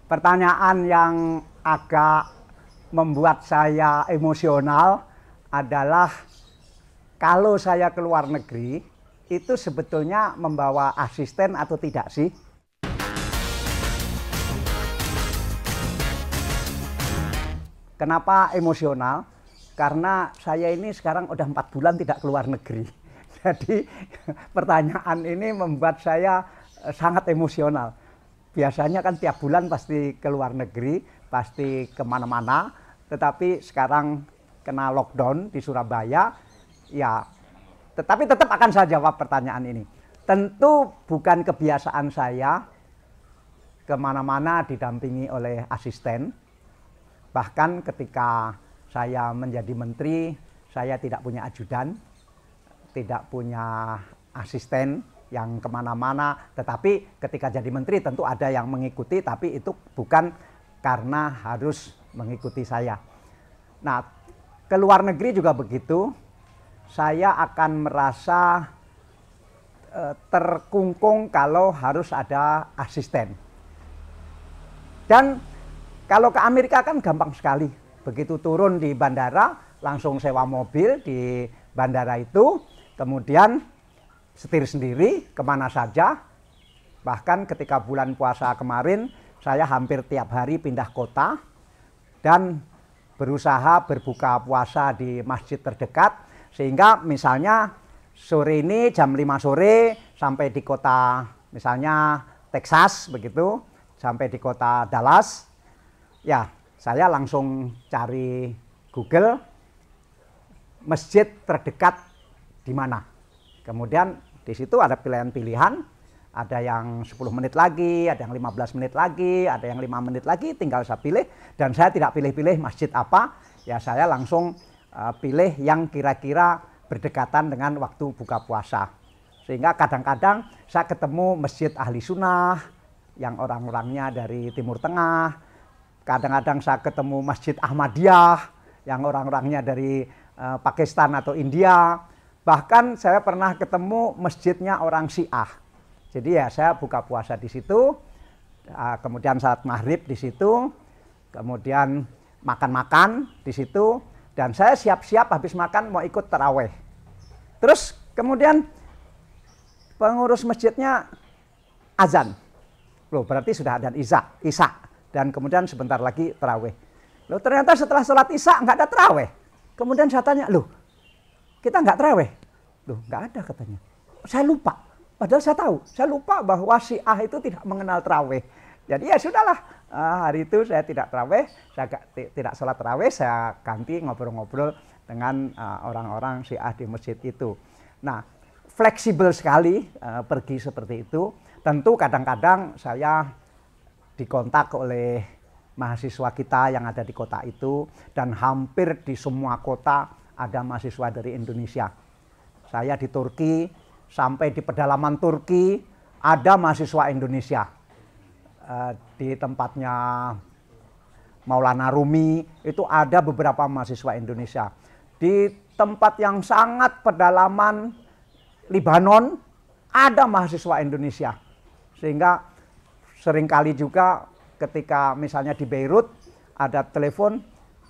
Pertanyaan yang agak membuat saya emosional adalah kalau saya ke luar negeri, itu sebetulnya membawa asisten atau tidak sih? Kenapa emosional? Karena saya ini sekarang udah 4 bulan tidak keluar negeri. Jadi pertanyaan ini membuat saya sangat emosional. Biasanya kan tiap bulan pasti ke luar negeri, pasti kemana-mana. Tetapi sekarang kena lockdown di Surabaya, ya tetapi tetap akan saya jawab pertanyaan ini. Tentu bukan kebiasaan saya kemana-mana didampingi oleh asisten. Bahkan ketika saya menjadi menteri, saya tidak punya ajudan, tidak punya asisten yang kemana-mana. Tetapi ketika jadi menteri tentu ada yang mengikuti, tapi itu bukan karena harus mengikuti saya. Nah, ke luar negeri juga begitu. Saya akan merasa terkungkung kalau harus ada asisten. Dan kalau ke Amerika kan gampang sekali. Begitu turun di bandara, langsung sewa mobil di bandara itu, kemudian setir sendiri kemana saja. Bahkan ketika bulan puasa kemarin, saya hampir tiap hari pindah kota dan berusaha berbuka puasa di masjid terdekat. Sehingga misalnya sore ini jam 5 sore sampai di kota misalnya Texas begitu, sampai di kota Dallas, ya saya langsung cari Google masjid terdekat di mana. Kemudian di situ ada pilihan-pilihan, ada yang 10 menit lagi, ada yang 15 menit lagi, ada yang 5 menit lagi, tinggal saya pilih. Dan saya tidak pilih-pilih masjid apa, ya saya langsung pilih yang kira-kira berdekatan dengan waktu buka puasa. Sehingga kadang-kadang saya ketemu masjid ahli sunnah, yang orang-orangnya dari Timur Tengah. Kadang-kadang saya ketemu masjid Ahmadiyah, yang orang-orangnya dari Pakistan atau India. Bahkan saya pernah ketemu masjidnya orang Syiah. Jadi ya saya buka puasa di situ, kemudian saat maghrib di situ, kemudian makan-makan di situ, dan saya siap-siap habis makan mau ikut taraweh. Terus kemudian pengurus masjidnya azan. Loh, berarti sudah adzan Isya. Dan kemudian sebentar lagi taraweh. Loh, ternyata setelah sholat Isya nggak ada taraweh. Kemudian saya tanya, loh, kita nggak taraweh? Loh, nggak ada katanya. Saya lupa. Padahal saya tahu, saya lupa bahwa Syiah itu tidak mengenal taraweh. Jadi ya sudahlah, hari itu saya tidak taraweh, saya tidak sholat taraweh, saya ganti ngobrol-ngobrol dengan orang-orang Syiah di masjid itu. Nah, fleksibel sekali pergi seperti itu. Tentu kadang-kadang saya dikontak oleh mahasiswa kita yang ada di kota itu, dan hampir di semua kota ada mahasiswa dari Indonesia. Saya di Turki, sampai di pedalaman Turki ada mahasiswa Indonesia. Di tempatnya Maulana Rumi itu ada beberapa mahasiswa Indonesia. Di tempat yang sangat pedalaman Libanon ada mahasiswa Indonesia. Sehingga seringkali juga ketika misalnya di Beirut ada telepon,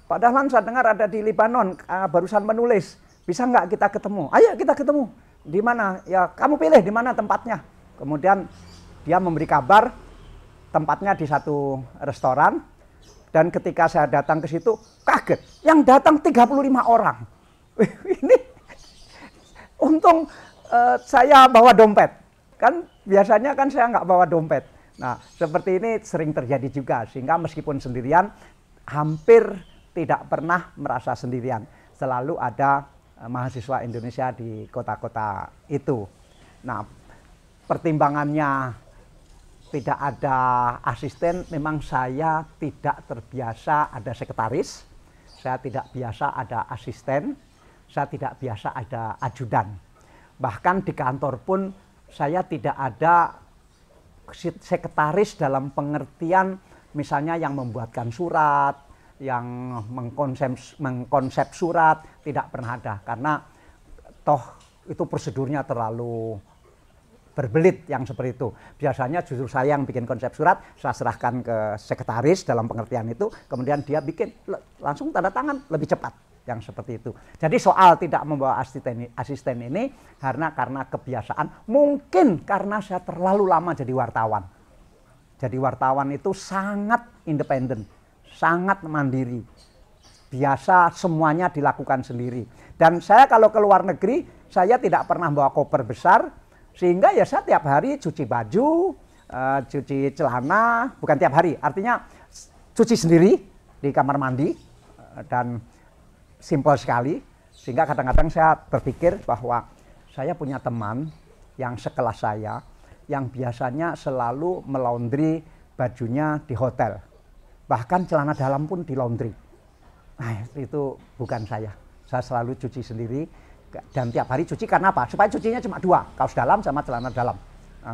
Pak Dahlan saya dengar ada di Libanon, barusan menulis, bisa nggak kita ketemu? Ayo kita ketemu. Di mana? Ya kamu pilih di mana tempatnya. Kemudian dia memberi kabar tempatnya di satu restoran, dan ketika saya datang ke situ kaget, yang datang 35 orang. Ini untung saya bawa dompet. Kan biasanya kan saya nggak bawa dompet. Nah, seperti ini sering terjadi juga, sehingga meskipun sendirian, hampir tidak pernah merasa sendirian. Selalu ada mahasiswa Indonesia di kota-kota itu. Nah, pertimbangannya tidak ada asisten, memang saya tidak terbiasa ada sekretaris, saya tidak biasa ada asisten, saya tidak biasa ada ajudan. Bahkan di kantor pun saya tidak ada sekretaris dalam pengertian misalnya yang membuatkan surat, yang mengkonsep surat, tidak pernah ada. Karena toh itu prosedurnya terlalu berbelit yang seperti itu. Biasanya justru saya yang bikin konsep surat, saya serahkan ke sekretaris dalam pengertian itu, kemudian dia bikin langsung tanda tangan lebih cepat yang seperti itu. Jadi soal tidak membawa asisten ini karena kebiasaan, mungkin karena saya terlalu lama jadi wartawan. Jadi wartawan itu sangat independen, sangat mandiri. Biasa semuanya dilakukan sendiri. Dan saya kalau ke luar negeri, saya tidak pernah bawa koper besar, sehingga ya saya tiap hari cuci baju, cuci celana, bukan tiap hari, artinya cuci sendiri di kamar mandi, dan simpel sekali. Sehingga kadang-kadang saya berpikir bahwa saya punya teman yang sekelas saya, yang biasanya selalu melaundry bajunya di hotel. Bahkan celana dalam pun di laundry. Nah, itu bukan saya. Saya selalu cuci sendiri. Dan tiap hari cuci karena apa? Supaya cucinya cuma 2, kaos dalam sama celana dalam.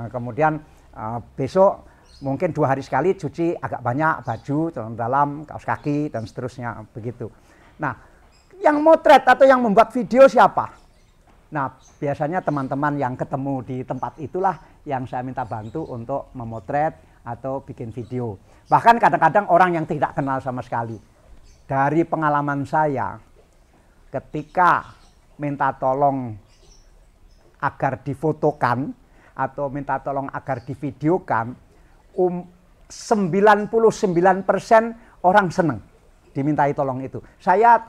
Kemudian besok mungkin 2 hari sekali cuci agak banyak baju, celana dalam, kaos kaki, dan seterusnya begitu. Nah, yang motret atau yang membuat video siapa? Nah, biasanya teman-teman yang ketemu di tempat itulah yang saya minta bantu untuk memotret atau bikin video. Bahkan kadang-kadang orang yang tidak kenal sama sekali. Dari pengalaman saya, ketika minta tolong agar difotokan atau minta tolong agar divideokan, 99% orang senang dimintai tolong itu. Saya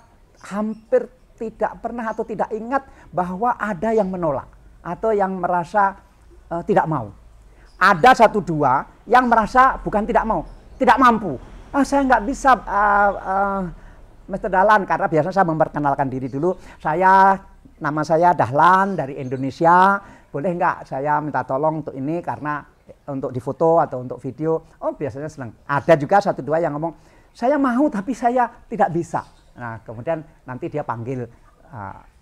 hampir tidak pernah atau tidak ingat bahwa ada yang menolak atau yang merasa tidak mau. Ada 1-2 yang merasa bukan tidak mau, tidak mampu. Saya nggak bisa Mr. Dahlan, karena biasanya saya memperkenalkan diri dulu. Nama saya Dahlan dari Indonesia. Boleh nggak saya minta tolong untuk ini karena untuk difoto atau untuk video? Oh, biasanya senang. Ada juga 1-2 yang ngomong, saya mau tapi saya tidak bisa. Nah, kemudian nanti dia panggil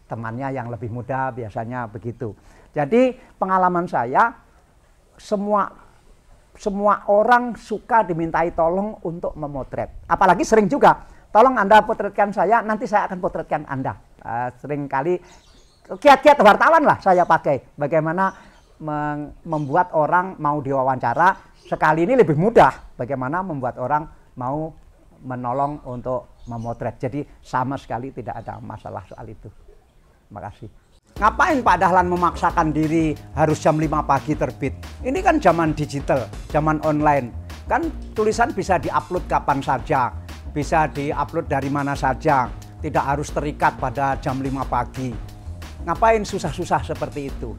temannya yang lebih muda, biasanya begitu. Jadi pengalaman saya, semua orang suka dimintai tolong untuk memotret. Apalagi sering juga, tolong Anda potretkan saya, nanti saya akan potretkan Anda. Seringkali kiat-kiat wartawan lah saya pakai. Bagaimana membuat orang mau diwawancara. Sekali ini lebih mudah, bagaimana membuat orang mau menolong untuk memotret. Jadi sama sekali tidak ada masalah soal itu. Terima kasih. Ngapain Pak Dahlan memaksakan diri harus jam 5 pagi terbit? Ini kan zaman digital, zaman online. Kan tulisan bisa diupload kapan saja, bisa diupload dari mana saja, tidak harus terikat pada jam 5 pagi. Ngapain susah-susah seperti itu?